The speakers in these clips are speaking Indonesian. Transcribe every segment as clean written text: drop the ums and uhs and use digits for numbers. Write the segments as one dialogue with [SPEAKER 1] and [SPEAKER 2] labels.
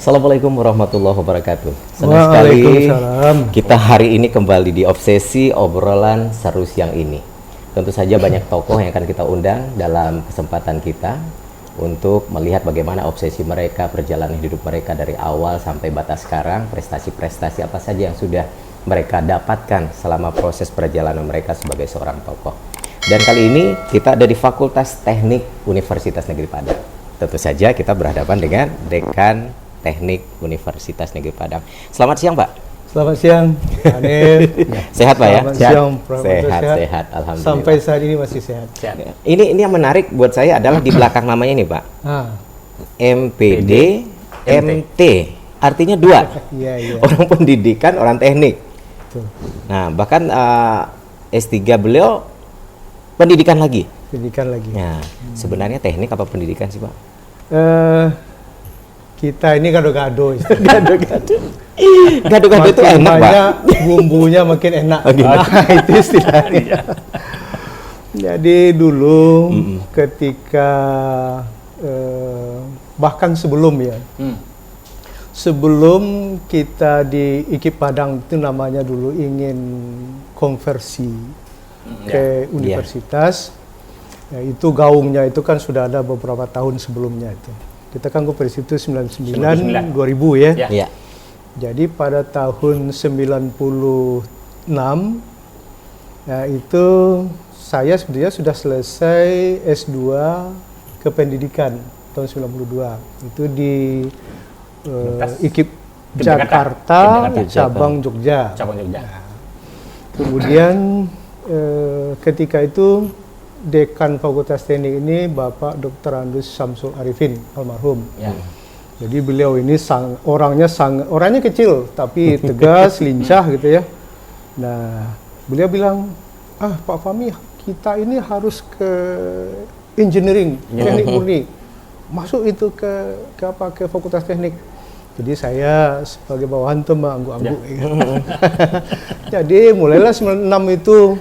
[SPEAKER 1] Assalamualaikum warahmatullahi wabarakatuh. Senang sekali kita hari ini kembali di Obsesi Obrolan Seru Siang ini. Tentu saja banyak tokoh yang akan kita undang dalam kesempatan kita untuk melihat bagaimana obsesi mereka, perjalanan hidup mereka dari awal sampai batas sekarang, prestasi-prestasi apa saja yang sudah mereka dapatkan selama proses perjalanan mereka sebagai seorang tokoh. Dan kali ini kita ada di Fakultas Teknik Universitas Negeri Padang. Tentu saja kita berhadapan dengan Dekan Teknik Universitas Negeri Padang. Selamat siang, Pak.
[SPEAKER 2] Selamat siang, Hanif.
[SPEAKER 1] Sehat, Pak ya?
[SPEAKER 2] Selamat siang,
[SPEAKER 1] sehat, alhamdulillah.
[SPEAKER 2] Sampai saat ini masih sehat.
[SPEAKER 1] Ini yang menarik buat saya adalah di belakang namanya ini, Pak. MPD, MT. Artinya dua.
[SPEAKER 2] Iya.
[SPEAKER 1] Orang pendidikan, orang teknik.
[SPEAKER 2] Betul.
[SPEAKER 1] Nah, bahkan S3 beliau pendidikan lagi.
[SPEAKER 2] Pendidikan lagi.
[SPEAKER 1] Nah, sebenarnya teknik apa pendidikan sih, Pak?
[SPEAKER 2] Kita ini gado-gado.
[SPEAKER 1] Gado-gado itu enak, Pak.
[SPEAKER 2] Bumbunya makin enak. Itu istilahnya. Jadi dulu ketika bahkan sebelum ya. Sebelum kita di IKIP Padang itu namanya dulu ingin konversi ke universitas. Ya, itu gaungnya itu kan sudah ada beberapa tahun sebelumnya itu. Kita kan konversi itu 99 2000 ya.
[SPEAKER 1] Iya.
[SPEAKER 2] Jadi pada tahun 96 ya, itu saya sebenarnya sudah selesai S2 kependidikan tahun 92. Itu di IKIP Jakarta, cabang Jogja. Nah, kemudian ketika itu Dekan Fakultas Teknik ini Bapak Dr. Andus Samsul Arifin almarhum. Ya. Jadi beliau ini orangnya kecil tapi tegas, lincah gitu ya. Nah, beliau bilang, Pak Fahmi, kita ini harus ke engineering, teknik murni. Masuk itu ke Fakultas Teknik. Jadi saya sebagai bawahan tuh mengangguk-angguk. Ya. Jadi mulailah 96 itu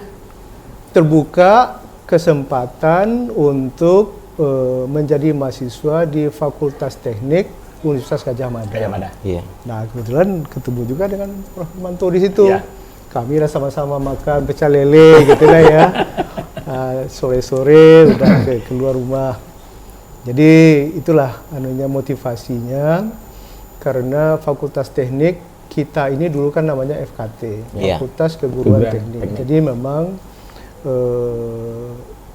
[SPEAKER 2] terbuka kesempatan untuk menjadi mahasiswa di Fakultas Teknik Universitas Gadjah Mada.
[SPEAKER 1] Iya.
[SPEAKER 2] Nah, kebetulan ketemu juga dengan Prof. Manto di situ. Ya. Kami sama-sama makan pecel lele gitu lah ya. Sore-sore udah keluar rumah. Jadi itulah motivasinya, karena Fakultas Teknik kita ini dulu kan namanya FKT, Fakultas Keguruan Teknik. Jadi memang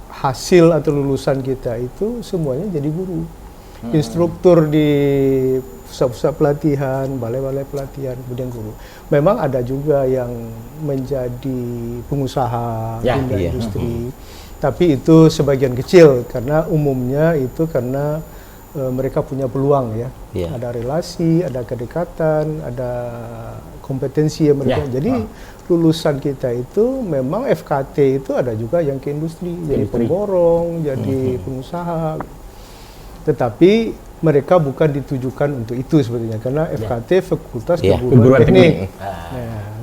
[SPEAKER 2] hasil atau lulusan kita itu semuanya jadi guru, instruktur di pusat-pusat pelatihan, balai-balai pelatihan, kemudian guru. Memang ada juga yang menjadi pengusaha, industri, tapi itu sebagian kecil karena umumnya itu karena mereka punya peluang ya, ada relasi, ada kedekatan, ada kompetensi yang mereka. Jadi lulusan kita itu memang FKT itu ada juga yang ke industri, jadi pemborong, jadi pengusaha. Tetapi mereka bukan ditujukan untuk itu sebetulnya, karena FKT Fakultas Keguruan Teknik.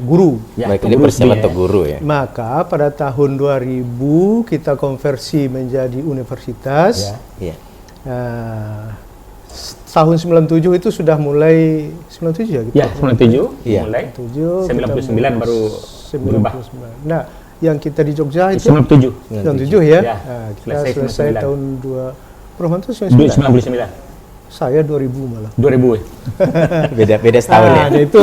[SPEAKER 2] Guru.
[SPEAKER 1] Ini persiapan untuk guru ya.
[SPEAKER 2] Maka pada tahun 2000 kita konversi menjadi universitas. Tahun 97 itu sudah mulai 97 ya gitu.
[SPEAKER 3] Ya, 97 mulai. 99 baru berubah.
[SPEAKER 2] Nah, yang kita di Jogja itu
[SPEAKER 3] 97
[SPEAKER 2] ya. Nah, kita selesai tahun 2 Prof. Manto
[SPEAKER 3] 99.
[SPEAKER 2] Saya 2000 malah.
[SPEAKER 3] 2000 ya.
[SPEAKER 1] beda setahun ya.
[SPEAKER 2] Nah, itu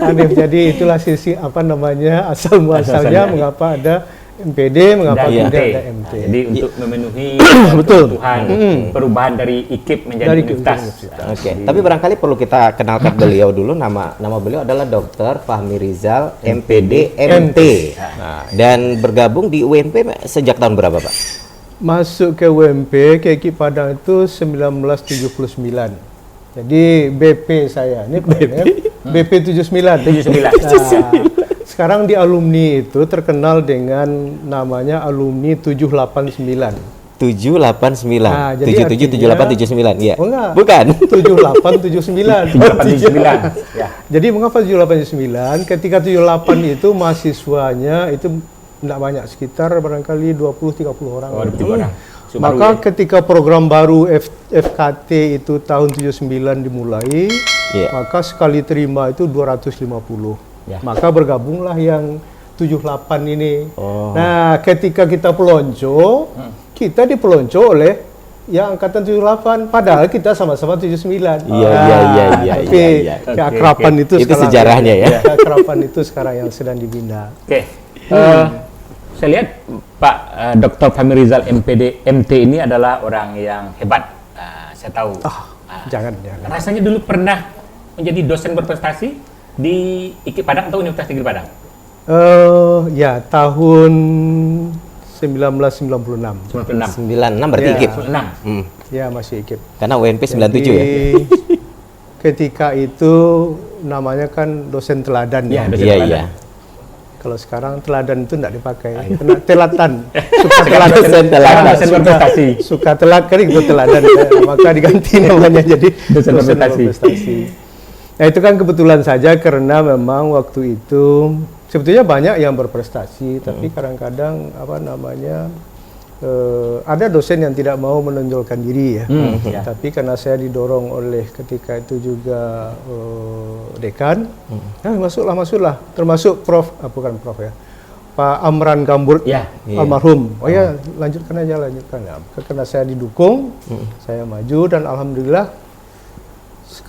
[SPEAKER 2] aneh. Jadi itulah sisi asal muasalnya mengapa ada MPD, mengapa tidak ada MT.
[SPEAKER 3] Jadi untuk memenuhi kebutuhan perubahan dari IKIP menjadi universitas.
[SPEAKER 1] Oke. Tapi barangkali perlu kita kenalkan beliau dulu. Nama beliau adalah Dr. Fahmi Rizal, MPD, MT. Dan bergabung di UNP sejak tahun berapa, Pak?
[SPEAKER 2] Masuk ke UNP, ke IKIP Padang itu 1979. Jadi BP saya, ini BP 79. Sekarang di alumni itu terkenal dengan namanya alumni 789.
[SPEAKER 1] 789.
[SPEAKER 2] Nah,
[SPEAKER 1] 77 78 79. Iya.
[SPEAKER 2] Oh enggak.
[SPEAKER 1] Bukan.
[SPEAKER 2] 7879.
[SPEAKER 3] 7879. Ya.
[SPEAKER 2] Jadi mengapa 789? Ketika 78 itu mahasiswanya itu tidak banyak, sekitar barangkali 20-30 orang.
[SPEAKER 3] Oh, 20 orang.
[SPEAKER 2] Maka ketika program baru FKT itu tahun 79 dimulai,
[SPEAKER 1] Iya.
[SPEAKER 2] Maka sekali terima itu 250.
[SPEAKER 3] Ya.
[SPEAKER 2] Maka bergabunglah yang 78 ini.
[SPEAKER 1] Oh.
[SPEAKER 2] Nah, ketika kita pelonco, kita dipelonco oleh yang angkatan 78, padahal kita sama-sama 79.
[SPEAKER 1] Iya.
[SPEAKER 2] Tapi keakraban itu
[SPEAKER 1] Itu
[SPEAKER 2] sekarang.
[SPEAKER 1] sejarahnya ya.
[SPEAKER 2] Keakraban itu sekarang yang sedang dibina.
[SPEAKER 3] Oke. Saya lihat Pak Dr. Fahmi Rizal MT ini adalah orang yang hebat. Saya tahu.
[SPEAKER 2] Jangan.
[SPEAKER 3] Rasanya dulu pernah menjadi dosen berprestasi di IKIP Padang atau Universitas Negeri Padang?
[SPEAKER 2] Ya, tahun 1996.
[SPEAKER 3] 96.
[SPEAKER 1] 96 berarti
[SPEAKER 2] Ya.
[SPEAKER 1] IKIP.
[SPEAKER 3] 96.
[SPEAKER 2] Ya, masih IKIP.
[SPEAKER 1] Karena UNP 97 ya.
[SPEAKER 2] Ketika itu namanya kan dosen teladan
[SPEAKER 3] Ya,
[SPEAKER 2] ya.
[SPEAKER 3] dosen
[SPEAKER 1] Iya,
[SPEAKER 3] teladan.
[SPEAKER 1] iya.
[SPEAKER 2] Kalau sekarang teladan itu tidak dipakai. Karena telatan. Suka
[SPEAKER 1] Sekarang
[SPEAKER 2] teladan.
[SPEAKER 1] dosen teladan.
[SPEAKER 3] Dosen berprestasi.
[SPEAKER 2] Suka telat kan ikut teladan. Maka diganti namanya jadi
[SPEAKER 3] Dosen berprestasi.
[SPEAKER 2] Nah, itu kan kebetulan saja karena memang waktu itu sebetulnya banyak yang berprestasi, tapi kadang-kadang ada dosen yang tidak mau menonjolkan diri ya.
[SPEAKER 3] Ya.
[SPEAKER 2] Tapi karena saya didorong oleh ketika itu juga dekan, masuklah. Termasuk bukan Prof ya, Pak Amran Gambur,
[SPEAKER 3] Ya.
[SPEAKER 2] almarhum. Oh ya, lanjutkan aja. Ya. Karena saya didukung, saya maju dan alhamdulillah.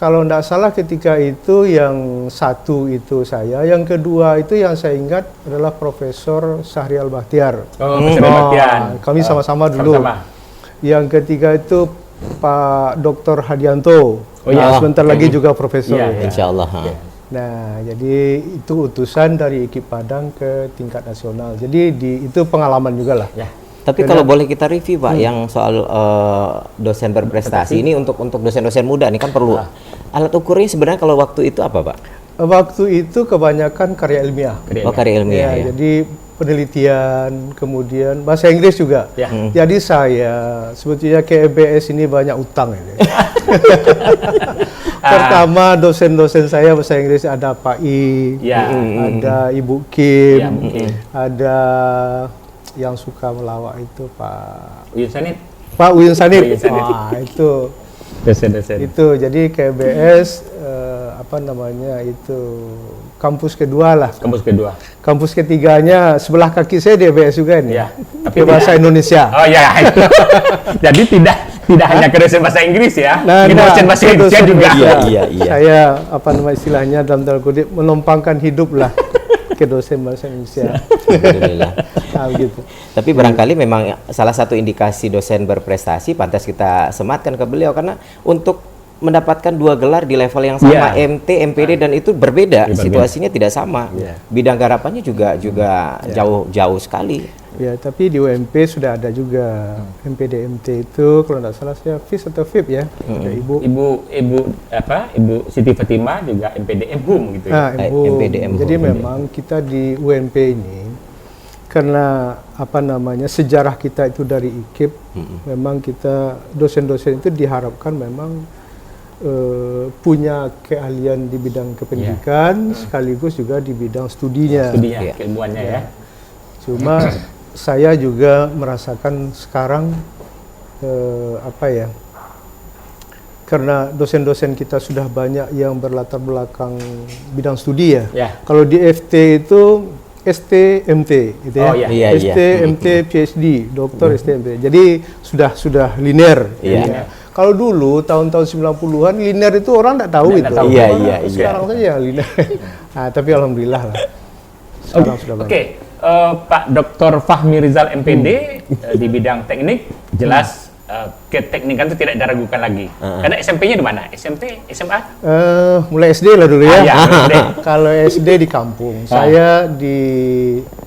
[SPEAKER 2] Kalau tidak salah ketika itu yang satu itu saya, yang kedua itu yang saya ingat adalah Profesor Syahrial Bahtiar.
[SPEAKER 3] Oh, Profesor Bahtiar.
[SPEAKER 2] Kami sama-sama dulu.
[SPEAKER 3] Sama-sama.
[SPEAKER 2] Yang ketiga itu Pak Dr. Hadianto.
[SPEAKER 3] Oh, iya.
[SPEAKER 2] Sebentar lagi juga profesor.
[SPEAKER 3] Iya, iya.
[SPEAKER 1] Insya Allah.
[SPEAKER 2] Nah, jadi itu utusan dari IKIP Padang ke tingkat nasional. Jadi itu pengalaman juga lah.
[SPEAKER 3] Ya.
[SPEAKER 1] Tapi kalau boleh kita review Pak, yang soal dosen berprestasi ini untuk dosen-dosen muda ini kan perlu alat ukurnya sebenarnya kalau waktu itu apa Pak?
[SPEAKER 2] Waktu itu kebanyakan karya ilmiah.
[SPEAKER 1] Oh, karya ilmiah ya.
[SPEAKER 2] Jadi penelitian, kemudian bahasa Inggris juga.
[SPEAKER 3] Ya.
[SPEAKER 2] Jadi saya sebetulnya ke EBS ini banyak utang ini. Pertama dosen-dosen saya bahasa Inggris ada Pak I,
[SPEAKER 3] Ya.
[SPEAKER 2] ada Ibu Kim,
[SPEAKER 3] Ya, mungkin.
[SPEAKER 2] ada yang suka melawak itu Pak
[SPEAKER 3] Uyun Sanit,
[SPEAKER 2] Uyun Sanit.
[SPEAKER 3] Uyun Sanit.
[SPEAKER 2] Wah, itu
[SPEAKER 3] dosen-dosen.
[SPEAKER 2] jadi KBS itu kampus kedua lah.
[SPEAKER 3] Kampus kedua.
[SPEAKER 2] Kampus ketiganya sebelah kaki saya di EBS juga ini.
[SPEAKER 3] Ya.
[SPEAKER 2] Tapi bahasa Indonesia.
[SPEAKER 3] Oh ya, itu. Jadi tidak hanya ke dosen bahasa Inggris ya, di dosen bahasa
[SPEAKER 2] ke
[SPEAKER 3] Indonesia
[SPEAKER 2] dosen
[SPEAKER 3] juga.
[SPEAKER 1] Iya.
[SPEAKER 2] Saya istilahnya dalam tanda kutip menumpangkan hidup lah ke dosen bahasa Indonesia.
[SPEAKER 1] Alhamdulillah.
[SPEAKER 2] Nah, gitu.
[SPEAKER 1] Tapi barangkali memang salah satu indikasi dosen berprestasi pantas kita sematkan ke beliau karena untuk mendapatkan 2 gelar di level yang sama, MT, MPD dan itu berbeda, situasinya tidak sama. Bidang garapannya juga jauh sekali.
[SPEAKER 2] Ya, tapi di UMP sudah ada juga MPD MT itu kalau tidak salah saya FIS atau FIP ya. Ada
[SPEAKER 3] Ibu Siti Fatimah juga MPD MHUM gitu ya.
[SPEAKER 2] MPD Jadi memang kita di UMP ini karena sejarah kita itu dari IKIP, memang kita dosen-dosen itu diharapkan memang punya keahlian di bidang kependidikan sekaligus juga di bidang studinya.
[SPEAKER 3] Keilmuannya ya.
[SPEAKER 2] Cuma saya juga merasakan sekarang karena dosen-dosen kita sudah banyak yang berlatar belakang bidang studi ya. Kalau di FT itu ST, MT gitu ya.
[SPEAKER 3] Oh, iya.
[SPEAKER 2] ST, MT, PhD, doktor ST, MT. Jadi sudah linear. Ya. Kalau dulu tahun-tahun 90-an linear itu orang tidak tahu itu.
[SPEAKER 1] Iya.
[SPEAKER 2] Sekarang saja linear. Nah, tapi alhamdulillah lah. Sekarang sudah banyak.
[SPEAKER 3] Oke. Pak Dr. Fahmi Rizal MPD di bidang teknik jelas keteknikan itu tidak diragukan lagi. Karena SMP-nya di mana? SMP, SMA?
[SPEAKER 2] Mulai SD lah dulu ya.
[SPEAKER 3] Ya,
[SPEAKER 2] Kalau SD di kampung, saya di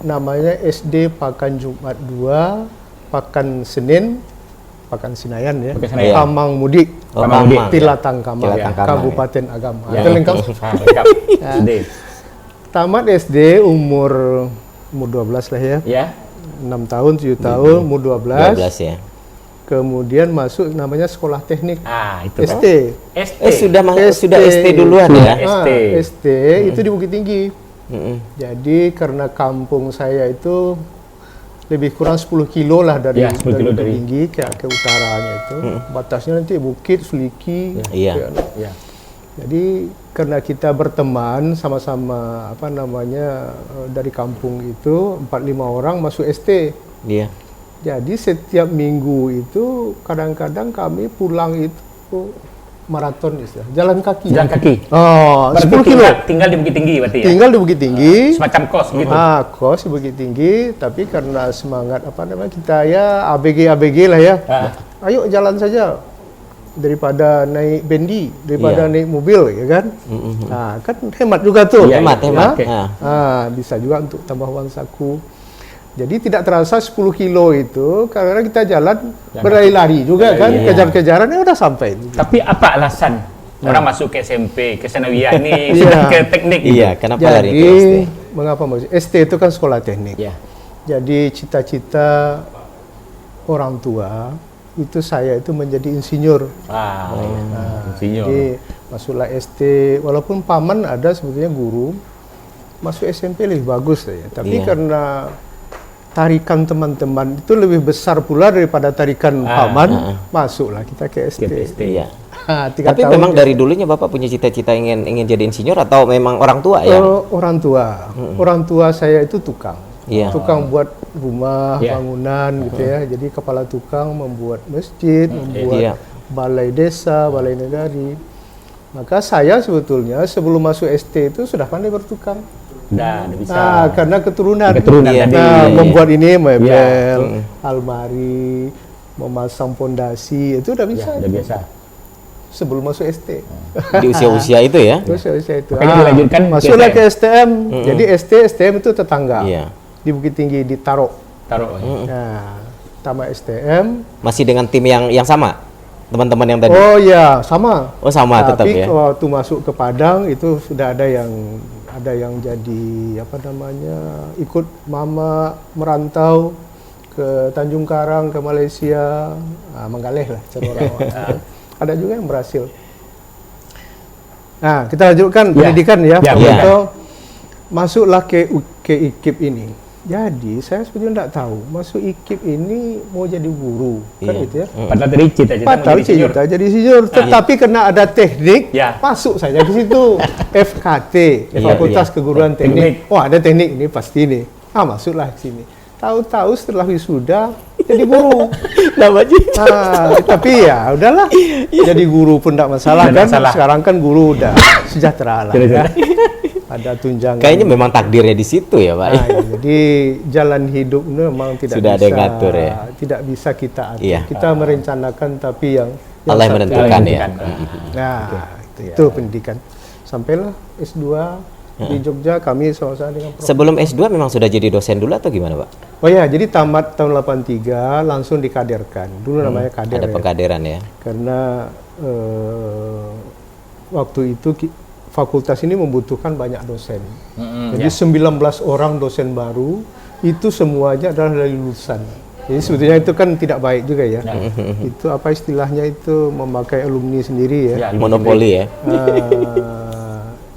[SPEAKER 2] namanya SD Pakan Jumat 2, Pakan Senin, Pakan Sinayan ya. Kamang Mudik.
[SPEAKER 1] Kamang Mudik.
[SPEAKER 2] Pilatang Kamang, Kabupaten Agam. Itu lengkap.
[SPEAKER 3] Lengkap. SD.
[SPEAKER 2] Tamat SD umur 12 lah ya. 6 tahun, 7 tahun, umur 12
[SPEAKER 1] ya.
[SPEAKER 2] Kemudian masuk namanya sekolah teknik.
[SPEAKER 3] Itu.
[SPEAKER 2] ST.
[SPEAKER 1] Sudah ST duluan ya.
[SPEAKER 2] ST itu di Bukit Tinggi. Jadi karena kampung saya itu lebih kurang 10 kilo lah dari Bukit Tinggi ke utaranya itu. Batasnya nanti Bukit, Seliki. Jadi karena kita berteman sama-sama dari kampung itu 4-5 orang masuk ST.
[SPEAKER 1] Iya.
[SPEAKER 2] Jadi setiap minggu itu kadang-kadang kami pulang itu maraton istilah, jalan kaki.
[SPEAKER 3] Jalan kaki.
[SPEAKER 2] Oh,
[SPEAKER 3] Berarti
[SPEAKER 2] 10 kilo.
[SPEAKER 3] tinggal di Bukit Tinggi berarti ya?
[SPEAKER 2] Tinggal di Bukit Tinggi.
[SPEAKER 3] Semacam kos gitu.
[SPEAKER 2] Kos di Bukit Tinggi, tapi karena semangat kita ya ABG lah ya. Ayo jalan saja daripada naik bendi, daripada naik mobil ya kan. Nah, kan hemat juga tuh.
[SPEAKER 3] Iya,
[SPEAKER 1] Hemat.
[SPEAKER 3] Oke.
[SPEAKER 2] Bisa juga untuk tambah uang saku. Jadi tidak terasa 10 kilo itu karena kita jalan berlari-lari juga kan, kejar-kejaran ya udah sampai.
[SPEAKER 3] Tapi apa alasan orang masuk ke SMP, ke Sanawiyah ini sudah ke teknik gitu?
[SPEAKER 1] Iya, kenapa lari ke ST?
[SPEAKER 2] Jadi mengapa masuk ST itu kan sekolah teknik.
[SPEAKER 3] Iya.
[SPEAKER 2] Jadi cita-cita orang tua itu saya itu menjadi insinyur.
[SPEAKER 3] Insinyur.
[SPEAKER 2] Jadi masuklah ST, walaupun paman ada sebetulnya guru, masuk SMP lebih bagus ya. Tapi karena tarikan teman-teman itu lebih besar pula daripada tarikan paman, masuklah kita ke ST.
[SPEAKER 1] Iya.
[SPEAKER 2] 3
[SPEAKER 1] Tapi
[SPEAKER 2] tahun
[SPEAKER 1] memang dari dulunya Bapak punya cita-cita ingin jadi insinyur atau memang orang tua ya?
[SPEAKER 2] orang tua. Orang tua saya itu tukang.
[SPEAKER 1] Iya.
[SPEAKER 2] Tukang buat rumah, bangunan gitu ya. Jadi kepala tukang membuat masjid, membuat balai desa, balai negari. Maka saya sebetulnya sebelum masuk ST itu sudah pandai bertukang.
[SPEAKER 3] Udah bisa.
[SPEAKER 2] Nah, karena keturunan.
[SPEAKER 1] Iya.
[SPEAKER 3] tadi.
[SPEAKER 2] Membuat ini mebel, almari, memasang pondasi itu udah bisa.
[SPEAKER 3] Udah biasa.
[SPEAKER 2] Sebelum masuk ST.
[SPEAKER 1] Di usia-usia itu ya?
[SPEAKER 2] Terus itu.
[SPEAKER 3] Makanya dilanjutkan ke
[SPEAKER 2] masuklah
[SPEAKER 3] STM.
[SPEAKER 2] ke STM. Jadi STM itu tetangga.
[SPEAKER 1] Iya.
[SPEAKER 2] Di Bukit Tinggi di Taro.
[SPEAKER 3] Taruh.
[SPEAKER 2] Nah, tamat STM.
[SPEAKER 1] Masih dengan tim yang sama? Teman-teman yang tadi?
[SPEAKER 2] Oh ya, sama.
[SPEAKER 1] Oh, sama tetap
[SPEAKER 2] Tapi
[SPEAKER 1] ya?
[SPEAKER 2] waktu masuk ke Padang itu sudah ada yang jadi ikut mama merantau ke Tanjung Karang, ke Malaysia, menggaleh lah cara orang. Ada juga yang berhasil. Nah, kita lanjutkan pendidikan ya. Masuklah ke IKIP ini. Jadi saya sebetulnya tidak tahu masuk IKIP ini mau jadi guru kan gitu ya.
[SPEAKER 3] Padahal tadi cita-cita
[SPEAKER 2] Padahal cita jadi insinyur, tetapi karena ada teknik,
[SPEAKER 3] Ya.
[SPEAKER 2] masuk saja di situ. FKT, Fakultas Keguruan Teknik. Oh, ada teknik ini pasti nih. Masuklah ke sini. Tahu-tahu setelah wisuda jadi guru. Tapi ya udahlah. Jadi guru pun tidak masalah kan. Sekarang kan guru udah sejahtera lah. Ya. Ada tunjangan.
[SPEAKER 1] Kayaknya memang takdirnya di situ ya, Pak.
[SPEAKER 2] Jadi jalan hidup ini memang tidak
[SPEAKER 1] Sudah
[SPEAKER 2] bisa
[SPEAKER 1] ada yang ngatur ya.
[SPEAKER 2] Tidak bisa kita atur.
[SPEAKER 1] Iya.
[SPEAKER 2] Kita merencanakan tapi yang
[SPEAKER 1] Allah yang
[SPEAKER 2] satu.
[SPEAKER 1] menentukan ya.
[SPEAKER 2] Nah, itu pendidikan. Sampailah S2 di Jogja, kami sama-sama dengan Prof.
[SPEAKER 1] Sebelum S2 memang sudah jadi dosen dulu atau gimana, Pak?
[SPEAKER 2] Oh ya, jadi tamat tahun 83 langsung dikaderkan. Dulu namanya kader
[SPEAKER 1] Ada
[SPEAKER 2] ya.
[SPEAKER 1] pengkaderan ya.
[SPEAKER 2] Karena waktu itu fakultas ini membutuhkan banyak dosen. Jadi 19 orang dosen baru itu semuanya adalah dari lulusan. Jadi sebetulnya itu kan tidak baik juga ya. Itu apa istilahnya itu memakai alumni sendiri ya.
[SPEAKER 1] Monopoli ya.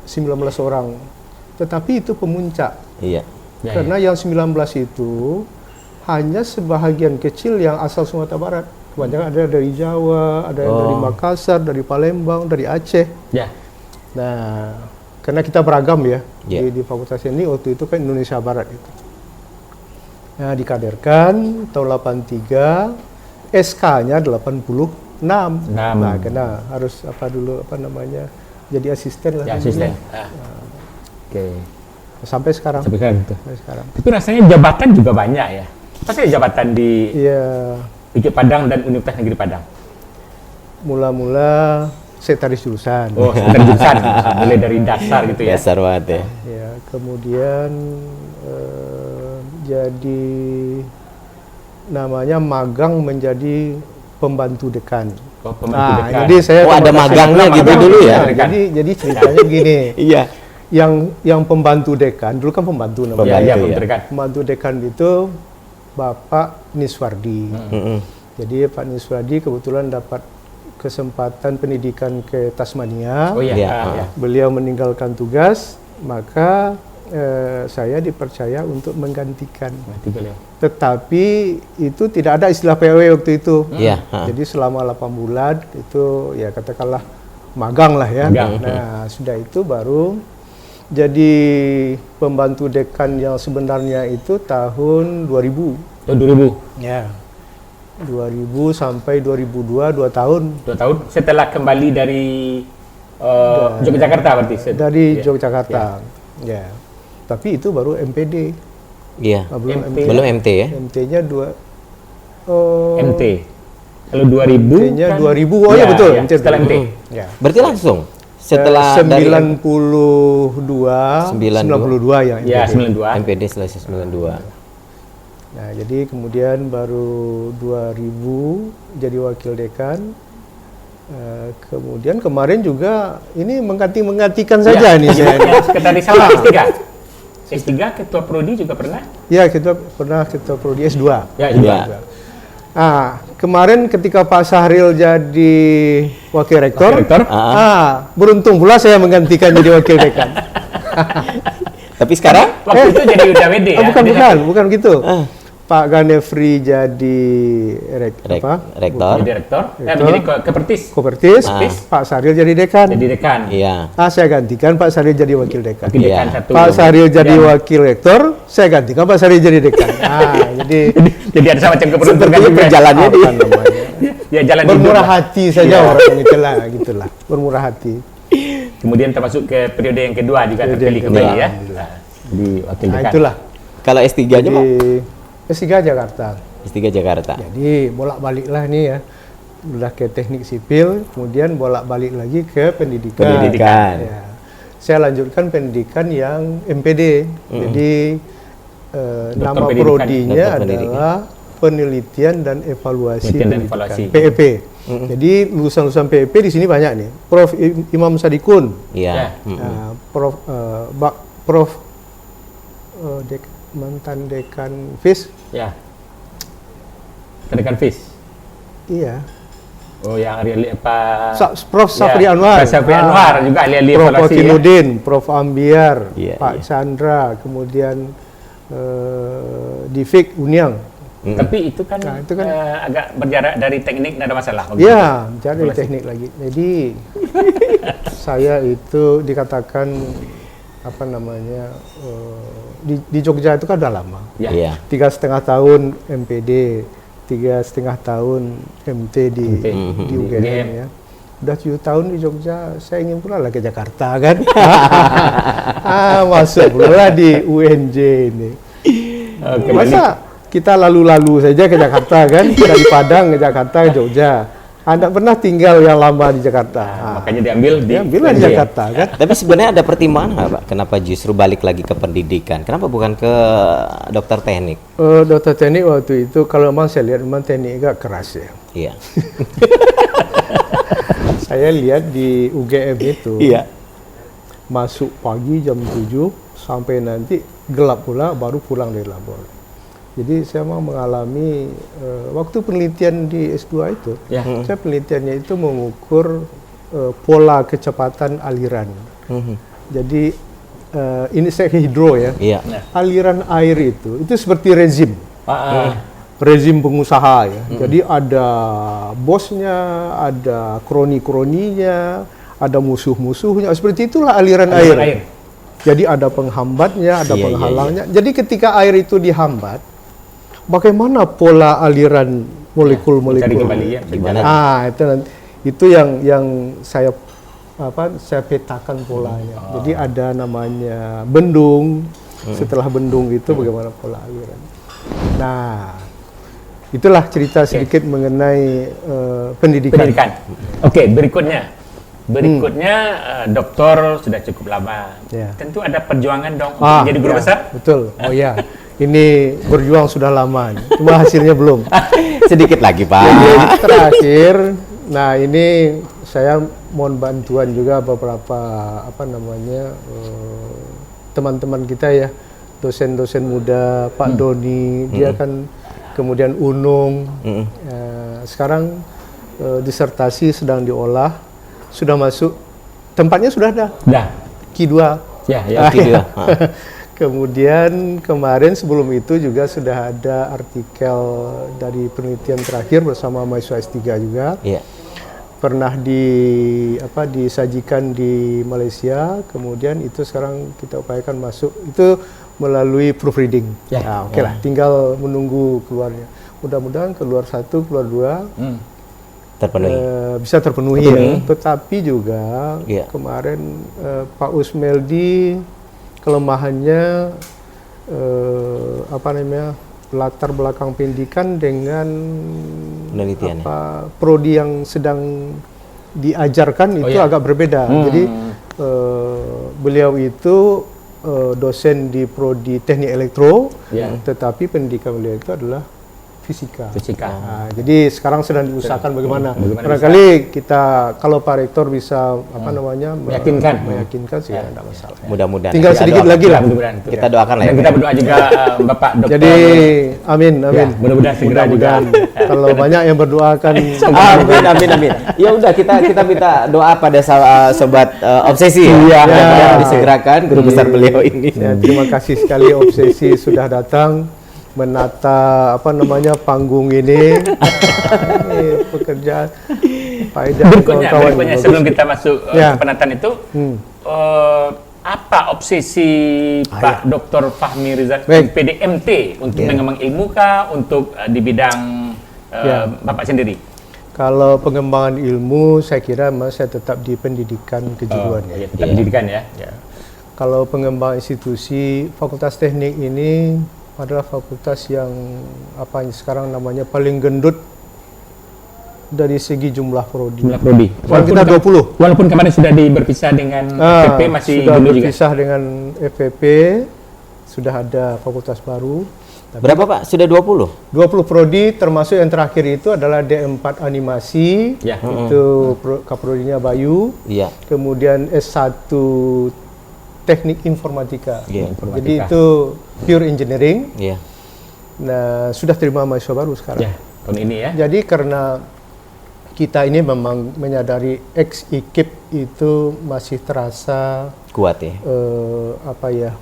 [SPEAKER 2] 19 orang. Tetapi itu pemuncak.
[SPEAKER 1] Iya.
[SPEAKER 2] Karena yang 19 itu hanya sebahagian kecil yang asal Sumatera Barat. Kebanyakan ada dari Jawa, ada yang dari Makassar, dari Palembang, dari Aceh.
[SPEAKER 3] Ya.
[SPEAKER 2] Nah, karena kita beragam ya di fakultas ini waktu itu kan Indonesia Barat itu. Nah, dikaderkan tahun 83, SK-nya 86. Nah, karena harus jadi asisten lah.
[SPEAKER 3] Ya, asisten. Oke.
[SPEAKER 2] Sampai sekarang.
[SPEAKER 3] Sampai gitu.
[SPEAKER 2] Sampai sekarang.
[SPEAKER 3] Itu rasanya jabatan juga banyak ya. Pasti ada jabatan di IKIP Padang dan Universitas Negeri Padang.
[SPEAKER 2] Mula-mula sekretaris jurusan.
[SPEAKER 3] Oh, sekretaris jurusan. Mulai dari dasar gitu ya.
[SPEAKER 1] Dasar banget ya.
[SPEAKER 2] Ya, kemudian jadi namanya magang menjadi pembantu dekan.
[SPEAKER 3] Oh, pembantu dekan.
[SPEAKER 2] Jadi saya
[SPEAKER 1] ada magangnya gitu dulu ya.
[SPEAKER 2] Jadi ceritanya begini.
[SPEAKER 1] Iya.
[SPEAKER 2] Yang pembantu dekan dulu kan pembantu namanya.
[SPEAKER 3] Iya, pembantu dekan.
[SPEAKER 2] Pembantu dekan itu Bapak Niswardi. Jadi Pak Niswardi kebetulan dapat kesempatan pendidikan ke Tasmania.
[SPEAKER 3] Oh iya.
[SPEAKER 2] Beliau meninggalkan tugas, maka saya dipercaya untuk menggantikan. Tetapi itu tidak ada istilah PW waktu itu.
[SPEAKER 1] Iya.
[SPEAKER 2] Jadi selama 8 bulan itu ya katakanlah magang lah ya.
[SPEAKER 3] Magang.
[SPEAKER 2] Nah, sudah itu baru jadi pembantu dekan yang sebenarnya itu tahun 2000.
[SPEAKER 3] Tahun 2000.
[SPEAKER 2] Ya. 2000 sampai 2002, 2 tahun.
[SPEAKER 3] 2 tahun setelah kembali dari Yogyakarta berarti.
[SPEAKER 2] Dari
[SPEAKER 3] Ya.
[SPEAKER 2] Yogyakarta. Ya. Tapi itu baru MPD.
[SPEAKER 1] Iya.
[SPEAKER 2] Belum
[SPEAKER 3] MT.
[SPEAKER 2] MT.
[SPEAKER 1] Belum MT ya?
[SPEAKER 2] MT-nya
[SPEAKER 3] MT. Kalau 2000
[SPEAKER 2] MT-nya
[SPEAKER 3] kan,
[SPEAKER 2] 2000. Oh ya, betul.
[SPEAKER 3] ya,
[SPEAKER 2] MT
[SPEAKER 3] setelah MT.
[SPEAKER 2] Ya.
[SPEAKER 1] Berarti langsung setelah dari
[SPEAKER 2] 92 92 ya MPD.
[SPEAKER 3] Ya, 92.
[SPEAKER 1] MPD selesai 92.
[SPEAKER 2] Nah, jadi kemudian baru 2000 jadi wakil dekan. Kemudian kemarin juga ini menggantikan saja nih saya.
[SPEAKER 3] Sekretaris sama S3. S3 ketua prodi juga pernah?
[SPEAKER 2] Ya, kita pernah ketua prodi S2.
[SPEAKER 3] Ya,
[SPEAKER 1] Iya.
[SPEAKER 2] Ah, kemarin ketika Pak Sahril jadi wakil rektor,
[SPEAKER 3] Wakil rektor?
[SPEAKER 2] beruntung pula saya menggantikan jadi wakil dekan.
[SPEAKER 1] Tapi sekarang
[SPEAKER 3] Waktu itu jadi UDWD ya?
[SPEAKER 2] bukan gitu. Pak Ganefri jadi
[SPEAKER 1] rektor.
[SPEAKER 3] Jadi rektor,
[SPEAKER 2] Rektor.
[SPEAKER 3] menjadi Kepertis.
[SPEAKER 2] Kopertis, Pak Sahril jadi dekan.
[SPEAKER 3] Jadi dekan.
[SPEAKER 1] Iya.
[SPEAKER 2] Saya gantikan Pak Sahril jadi wakil dekan.
[SPEAKER 3] Wakil dekan
[SPEAKER 1] Iya.
[SPEAKER 3] satu.
[SPEAKER 2] Pak Sahril jadi
[SPEAKER 3] Dan-
[SPEAKER 2] wakil rektor, saya gantikan Pak Sahril jadi dekan. jadi
[SPEAKER 3] Jadi ada semacam keperuntungan
[SPEAKER 1] Sepertinya
[SPEAKER 3] juga.
[SPEAKER 1] berjalannya di
[SPEAKER 2] apa namanya?
[SPEAKER 3] Ya jalan
[SPEAKER 2] Bermurah
[SPEAKER 3] hidup.
[SPEAKER 2] hati saja orang gitulah. Bermurah hati.
[SPEAKER 3] Kemudian termasuk ke periode yang kedua juga
[SPEAKER 2] Periode
[SPEAKER 3] terpilih
[SPEAKER 2] yang
[SPEAKER 3] kembali
[SPEAKER 2] kedua,
[SPEAKER 3] ya. Nah, di wakil
[SPEAKER 2] Nah,
[SPEAKER 3] dekan.
[SPEAKER 2] itulah.
[SPEAKER 1] Kalau S3-nya Pak?
[SPEAKER 2] Di S3 Jakarta.
[SPEAKER 1] S3 Jakarta.
[SPEAKER 2] Jadi bolak-baliklah nih ya. Udah ke teknik sipil, kemudian bolak-balik lagi ke pendidikan.
[SPEAKER 1] Pendidikan.
[SPEAKER 2] Ya. Saya lanjutkan pendidikan yang MPD. Jadi nama
[SPEAKER 3] pendidikan.
[SPEAKER 2] prodinya
[SPEAKER 1] Dokter pendidikan.
[SPEAKER 2] adalah penelitian dan evaluasi
[SPEAKER 3] Penelitian dan
[SPEAKER 2] pendidikan.
[SPEAKER 3] evaluasi.
[SPEAKER 2] PEP. Jadi lulusan-lulusan PEP di sini banyak nih. Prof Imam Sadikun,
[SPEAKER 1] Iya.
[SPEAKER 3] Ya.
[SPEAKER 2] Prof mantan dekan FIS.
[SPEAKER 3] Ya. Dekan FIS.
[SPEAKER 2] Iya.
[SPEAKER 3] Oh, yang ahli apa?
[SPEAKER 2] Prof Safri Anwar.
[SPEAKER 3] Pak Safri Anwar juga ahli
[SPEAKER 2] Prof
[SPEAKER 3] evaluasi. Ya.
[SPEAKER 2] Okinuddin, Prof Ambiar,
[SPEAKER 1] Iya,
[SPEAKER 2] Pak
[SPEAKER 1] iya.
[SPEAKER 2] Chandra, kemudian Divik Uniang.
[SPEAKER 3] Tapi itu kan,
[SPEAKER 2] Nah, itu kan-
[SPEAKER 3] agak berjarak dari teknik, tidak ada masalah.
[SPEAKER 2] Ya, cari
[SPEAKER 3] Evaluasi.
[SPEAKER 2] teknik lagi. Jadi saya itu dikatakan apa namanya di Jogja itu kan udah lama.
[SPEAKER 3] Ya.
[SPEAKER 1] Iya.
[SPEAKER 2] 3,5 tahun MPD, 3,5 tahun MT di
[SPEAKER 3] MT.
[SPEAKER 2] UGM ya. Udah 7 tahun di Jogja, saya ingin pula lah ke Jakarta kan. Masuk pula lah di UNJ ini.
[SPEAKER 3] Oke,
[SPEAKER 2] Masa kita lalu-lalu saja ke Jakarta kan, dari Padang ke Jakarta ke Jogja. Anda pernah tinggal yang lama di Jakarta.
[SPEAKER 3] makanya diambil di
[SPEAKER 2] Diambil di
[SPEAKER 3] UNJ.
[SPEAKER 2] Jakarta kan.
[SPEAKER 1] Tapi sebenarnya ada pertimbangan nggak Pak? Kenapa justru balik lagi ke pendidikan? Kenapa bukan ke dokter teknik?
[SPEAKER 2] Dokter teknik waktu itu kalau memang saya lihat memang teknik agak keras ya.
[SPEAKER 1] Iya.
[SPEAKER 2] Saya lihat di UGM itu
[SPEAKER 1] Iya.
[SPEAKER 2] masuk pagi jam 7 sampai nanti gelap pula baru pulang dari labor. Jadi saya mau mengalami waktu penelitian di S2 itu,
[SPEAKER 3] Ya.
[SPEAKER 2] saya penelitiannya itu mengukur pola kecepatan aliran. Jadi ini saya hidro ya.
[SPEAKER 1] Iya.
[SPEAKER 2] Aliran air itu seperti rezim. Rezim pengusaha ya. Jadi ada bosnya, ada kroni-kroninya, ada musuh-musuhnya. Seperti itulah aliran air. Jadi ada penghambatnya, ada
[SPEAKER 1] Iya,
[SPEAKER 2] penghalangnya. Jadi ketika air itu dihambat, bagaimana pola aliran molekul-molekul?
[SPEAKER 3] Cari kembali ya.
[SPEAKER 1] Gimana?
[SPEAKER 2] Itu yang saya petakan polanya. Jadi ada namanya bendung. Setelah bendung itu bagaimana pola aliran. Nah, itulah cerita sedikit mengenai pendidikan.
[SPEAKER 3] Oke, berikutnya. Doktor sudah cukup lama.
[SPEAKER 2] Ya.
[SPEAKER 3] Tentu ada perjuangan dong untuk jadi guru
[SPEAKER 2] ya,
[SPEAKER 3] besar.
[SPEAKER 2] Betul. Oh ya, ini berjuang sudah lama. Cuma hasilnya belum.
[SPEAKER 1] Sedikit lagi Pak.
[SPEAKER 2] Jadi terakhir, nah ini saya mohon bantuan juga beberapa teman-teman kita ya, dosen-dosen muda, Pak Doni, dia kan kemudian Unung, sekarang disertasi sedang diolah, sudah masuk, tempatnya sudah ada,
[SPEAKER 3] Dah.
[SPEAKER 2] Q2.
[SPEAKER 3] Ya.
[SPEAKER 1] Gitu ya.
[SPEAKER 2] Kemudian kemarin sebelum itu juga sudah ada artikel dari penelitian terakhir bersama mahasiswa S3 juga.
[SPEAKER 1] Iya.
[SPEAKER 2] pernah disajikan di Malaysia, kemudian itu sekarang kita upayakan masuk itu melalui proofreading.
[SPEAKER 3] Ya.
[SPEAKER 2] Nah, oke lah, tinggal menunggu keluarnya. Mudah-mudahan keluar 1, keluar 2
[SPEAKER 1] Terpenuhi.
[SPEAKER 2] bisa terpenuhi ya. Tetapi juga
[SPEAKER 1] Iya.
[SPEAKER 2] kemarin Pak Usmeldi kelemahannya latar belakang pendidikan dengan
[SPEAKER 1] Penelitian,
[SPEAKER 2] prodi yang sedang diajarkan itu agak berbeda. Jadi beliau itu dosen di prodi teknik elektro, tetapi pendidikan beliau itu adalah fisika. Nah, jadi sekarang sedang diusahakan bagaimana. Barangkali kita kalau Pak Rektor bisa meyakinkan sih tidak masalah.
[SPEAKER 1] Mudah-mudahan.
[SPEAKER 2] Tinggal sedikit lagi lah.
[SPEAKER 1] Kita doakan lah.
[SPEAKER 3] Dan kita berdoa juga Bapak Dokter.
[SPEAKER 2] Jadi amin.
[SPEAKER 3] Ya, mudah-mudahan segera juga.
[SPEAKER 2] Kalau banyak yang berdoakan.
[SPEAKER 1] Amin. Ya udah kita minta doa pada sobat obsesi ya. Mudah-mudahan disegerakan guru besar beliau ini.
[SPEAKER 2] Ya, terima kasih sekali Obsesi sudah datang menata panggung ini. Pekerjaan faedah
[SPEAKER 3] berikutnya sebelum kita masuk ke penataan itu apa obsesi Pak Dr. Fahmi Rizal PDMT untuk mengembang ilmu kah untuk di bidang Bapak sendiri?
[SPEAKER 2] Kalau pengembangan ilmu saya kira saya tetap di pendidikan kejuruan
[SPEAKER 3] tetap pendidikan ya.
[SPEAKER 2] Kalau pengembangan institusi, Fakultas Teknik ini adalah fakultas yang sekarang namanya paling gendut dari segi jumlah prodi. Kita 20.
[SPEAKER 3] Walaupun kemarin sudah berpisah dengan FPP masih
[SPEAKER 2] sudah
[SPEAKER 3] gendut
[SPEAKER 2] berpisah
[SPEAKER 3] juga.
[SPEAKER 2] dengan FPP, sudah ada fakultas baru. Tapi
[SPEAKER 1] Berapa Pak? Sudah 20?
[SPEAKER 2] 20 prodi termasuk yang terakhir itu adalah D4 animasi. Itu kaprodinya Bayu.
[SPEAKER 1] Iya.
[SPEAKER 2] Kemudian S1 teknik informatika. Jadi itu pure engineering. Nah, sudah terima mahasiswa baru sekarang.
[SPEAKER 3] Tahun ini ya.
[SPEAKER 2] Jadi karena kita ini memang menyadari ex-IKIP itu masih terasa
[SPEAKER 1] kuat ya.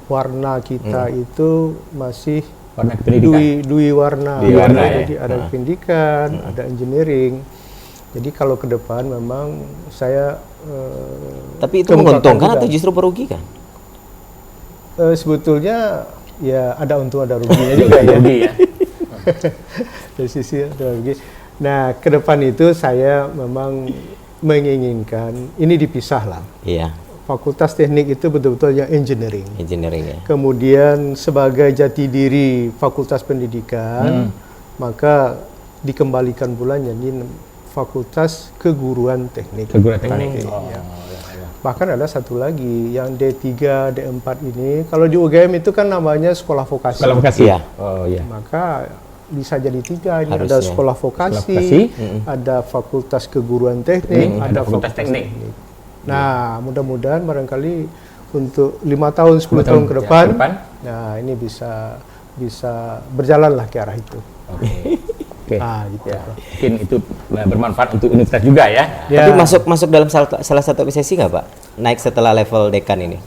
[SPEAKER 2] Warna kita itu masih
[SPEAKER 3] warna pendidikan.
[SPEAKER 2] dui warna. Jadi ada pendidikan, ada engineering. Jadi kalau ke depan memang saya
[SPEAKER 1] tapi itu menguntungkan atau justru merugikan?
[SPEAKER 2] Sebetulnya ya ada untung ada ruginya juga ya. Dari sisi ada rugi. Nah, ke depan itu saya memang menginginkan ini dipisah lah.
[SPEAKER 1] Iya.
[SPEAKER 2] Fakultas Teknik itu betul-betul yang engineering ya. Kemudian sebagai jati diri Fakultas Pendidikan, maka dikembalikan pula jadi Fakultas Keguruan Teknik. Bahkan ada satu lagi yang D3, D4 ini. Kalau di UGM itu kan namanya sekolah vokasi.
[SPEAKER 3] Sekolah vokasi ya.
[SPEAKER 2] Maka bisa jadi 3 ini. Ada sekolah vokasi, ada Fakultas Keguruan Teknik, ada Fakultas Teknik. Nah, mudah-mudahan barangkali untuk 5 tahun, 10 tahun ke depan, nah ini bisa berjalanlah ke arah itu.
[SPEAKER 3] Oke. Gitu. Mungkin itu bermanfaat untuk universitas juga ya.
[SPEAKER 1] Tapi masuk dalam salah satu obsesi nggak Pak? Naik setelah level dekan ini?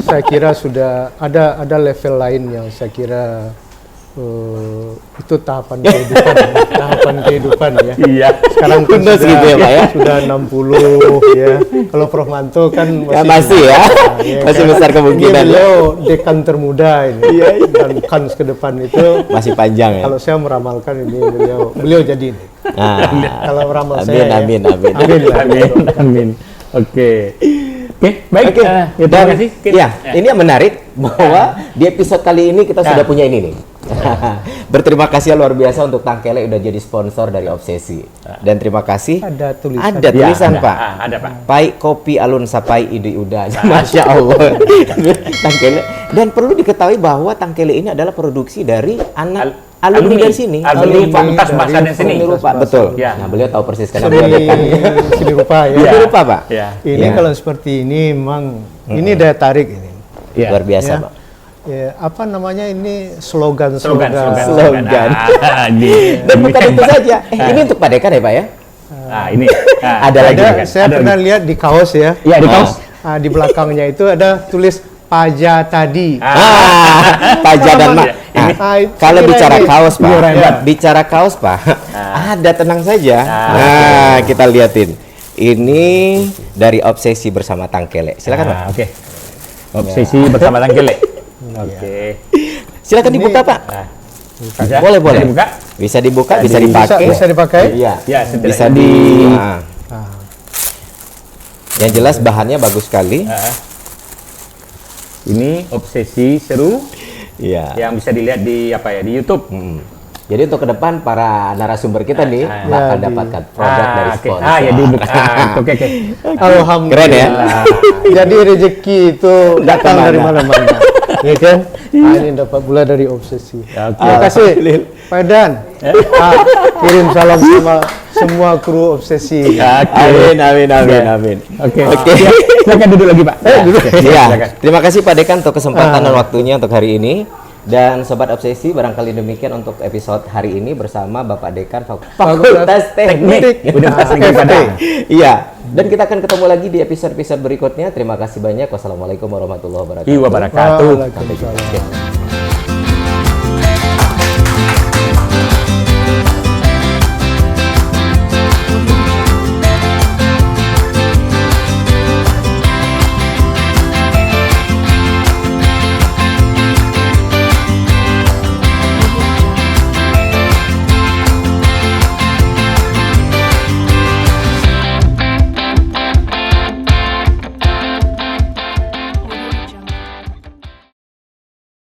[SPEAKER 2] Saya kira sudah ada level lain yang saya kira itu tahapan kehidupan ya.
[SPEAKER 1] Iya.
[SPEAKER 2] Sekarang kan
[SPEAKER 1] sudah gitu ya Pak ya.
[SPEAKER 2] Sudah 60 ya. Kalau Prof Manto kan
[SPEAKER 1] masih masih besar kemungkinan.
[SPEAKER 2] Beliau dekan termuda ini. Dan kans ke depan itu
[SPEAKER 1] masih panjang ya.
[SPEAKER 2] Kalau saya meramalkan ini beliau jadi ini. Kalau meramal
[SPEAKER 3] amin. Oke, baik. Terima kasih.
[SPEAKER 1] Ini yang menarik bahwa di episode kali ini kita sudah punya ini nih. Berterima kasih luar biasa untuk Tangkele udah jadi sponsor dari Obsesi. Dan terima kasih.
[SPEAKER 2] Ada
[SPEAKER 1] tulisan Pak.
[SPEAKER 3] Ada Pak.
[SPEAKER 1] Pai kopi alun sapai ide udah. Masya Allah. Tangkele. Dan perlu diketahui bahwa Tangkele ini adalah produksi dari alumni dari sini.
[SPEAKER 3] Alumni Fakultas Bahasa dan Seni.
[SPEAKER 1] Betul. Nah, beliau tahu persis karena beliau dekan.
[SPEAKER 2] Seni rupa ya.
[SPEAKER 1] Seni rupa Pak.
[SPEAKER 2] Ini kalau seperti ini memang ini daya tarik ini.
[SPEAKER 1] Luar biasa Pak.
[SPEAKER 2] Ya, apa namanya ini slogan.
[SPEAKER 1] Dan bukan itu saja. Ini untuk Pak Dekan ya Pak ya?
[SPEAKER 3] Ini
[SPEAKER 1] ada lagi.
[SPEAKER 2] Saya pernah lihat di kaos ya.
[SPEAKER 3] Iya, di kaos.
[SPEAKER 2] Di belakangnya itu ada tulis Paja tadi.
[SPEAKER 1] Paja dan Mak. Kalau bicara kaos, Pak,
[SPEAKER 3] Ini orang hebat.
[SPEAKER 1] bicara kaos, Pak, ada, tenang saja. Nah, kita liatin. Ini dari Obsesi Bersama Tangkele. Silakan, Pak.
[SPEAKER 3] Oke. Obsesi bersama Tangkele. Oke.
[SPEAKER 1] Silakan dibuka, Pak.
[SPEAKER 3] Bisa?
[SPEAKER 1] Boleh.
[SPEAKER 3] Bisa dibuka?
[SPEAKER 1] Bisa dibuka, bisa dipakai.
[SPEAKER 2] Bisa dipakai.
[SPEAKER 1] Iya.
[SPEAKER 3] Ya,
[SPEAKER 1] Bisa
[SPEAKER 3] setidaknya
[SPEAKER 1] di.
[SPEAKER 2] Ah.
[SPEAKER 1] Yang jelas bahannya bagus sekali.
[SPEAKER 3] Ini Obsesi Seru
[SPEAKER 1] Iya.
[SPEAKER 3] yang bisa dilihat di di YouTube.
[SPEAKER 1] Jadi untuk ke depan para narasumber kita nih akan dapatkan produk dari
[SPEAKER 3] Oke.
[SPEAKER 1] sponsor.
[SPEAKER 3] Ya dibuka. Oke.
[SPEAKER 2] Alhamdulillah.
[SPEAKER 1] Keren ya?
[SPEAKER 2] Jadi rezeki itu datang dari mana-mana. Ya kan? Ini dapat pula dari Obsesi. Terima kasih Pak Dan. Kirim salam sama semua kru Obsesi.
[SPEAKER 1] Amin.
[SPEAKER 3] Oke.
[SPEAKER 1] Oke.
[SPEAKER 3] Silakan duduk lagi, Pak.
[SPEAKER 1] Iya.
[SPEAKER 3] Silakan.
[SPEAKER 1] Terima kasih Pak Dekan untuk kesempatan dan waktunya untuk hari ini. Dan Sobat Obsesi, barangkali demikian untuk episode hari ini bersama Bapak Dekan Fakultas Teknik
[SPEAKER 3] Universitas Negeri Padang.
[SPEAKER 1] Iya. Dan kita akan ketemu lagi di episode-episode berikutnya. Terima kasih banyak. Wassalamualaikum warahmatullahi wabarakatuh.
[SPEAKER 3] Wabarakatuh.
[SPEAKER 2] Waalaikumsalam.